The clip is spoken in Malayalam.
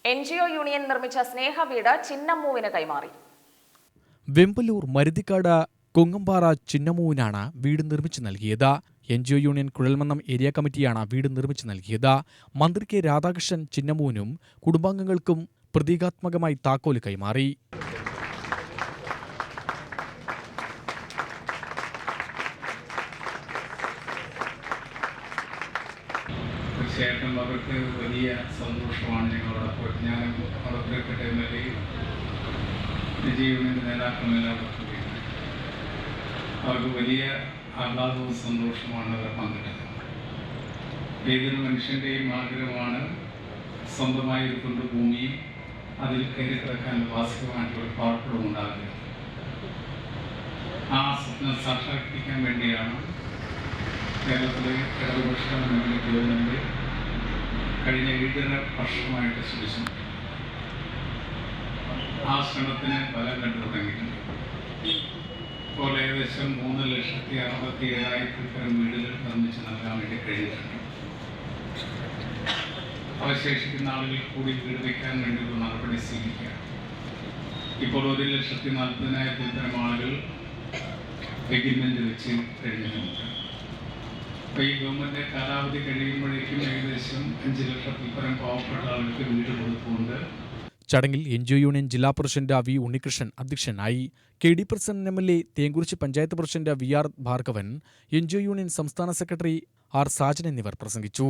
NGO യൂണിയൻ നിർമ്മിച്ച സ്നേഹവീട് ചിന്നമ്മുവിന് കൈമാറി. വെമ്പലൂർ മരുതിക്കാട് കൊങ്ങമ്പാറ ചിന്നമ്മുവിനാണ് വീട് നിർമ്മിച്ചു നൽകിയത്. NGO യൂണിയൻ കുഴൽമന്നം ഏരിയ കമ്മിറ്റിയാണ് വീട് നിർമ്മിച്ചു നൽകിയത്. മന്ത്രി കെ രാധാകൃഷ്ണൻ ചിന്നമ്മുവിനും കുടുംബാംഗങ്ങൾക്കും പ്രതീകാത്മകമായി താക്കോല് കൈമാറി. തീർച്ചയായിട്ടും അവർക്ക് വലിയ സന്തോഷമാണ്. ഞാനും അവിടെ പ്രിയപ്പെട്ട യൂണിയൻ്റെ നേതാക്കളെല്ലാവർക്കും അവർക്ക് വലിയ ആഹ്ലാദവും സന്തോഷമാണ് അവർ പങ്കിട്ടത്. ഏതൊരു മനുഷ്യൻ്റെയും ആഗ്രഹമാണ് സ്വന്തമായ ഒരു കൊണ്ട് ഭൂമിയും അതിൽ കയറി കിടക്കാൻ വാസ്തവമായിട്ടുള്ള പാർപ്പിടവും ഉണ്ടാകുക. ആ സ്വപ്നം സാക്ഷാത്കരിക്കാൻ വേണ്ടിയാണ് കേരളത്തിലെ ഇടതുപക്ഷ മുന്നണി ഗവൺമെൻറ് കഴിഞ്ഞ 7.5 വർഷമായിട്ട് ശ്രമിച്ചു. ആ ശ്രമത്തിന് ഫലം കണ്ടു തുടങ്ങിയിട്ടുണ്ട്. ഇപ്പോൾ ഏകദേശം 3,67,000 തരം വീടുകൾ നിർമ്മിച്ച് നൽകാൻ വേണ്ടി കഴിഞ്ഞിട്ടുണ്ട്. അവശേഷിക്കുന്ന ആളുകൾ കൂടി വീട് വയ്ക്കാൻ വേണ്ടിയുള്ള നടപടി സ്വീകരിക്കുക. ഇപ്പോൾ 1,40,40,000 തരം ആളുകൾ എഗ്രിമെന്റ് വെച്ച് കഴിഞ്ഞിട്ടുണ്ട്. അപ്പോൾ ഈ ഗവൺമെന്റ് കാലാവധി കഴിയുമ്പോഴേക്കും ഏകദേശം 5 ലക്ഷത്തിൽ പരം പാവപ്പെട്ട ആളുകൾക്ക് വീട് കൊടുത്തുകൊണ്ട്. ചടങ്ങിൽ NGO യൂണിയൻ ജില്ലാ പ്രസിഡന്റ് വി ഉണ്ണികൃഷ്ണൻ അധ്യക്ഷനായി. KD president MLA Thenkurissi panchayat president VR Bhargavan, NGO union സംസ്ഥാന സെക്രട്ടറി R സാജൻ എന്നിവർ പ്രസംഗിച്ചു.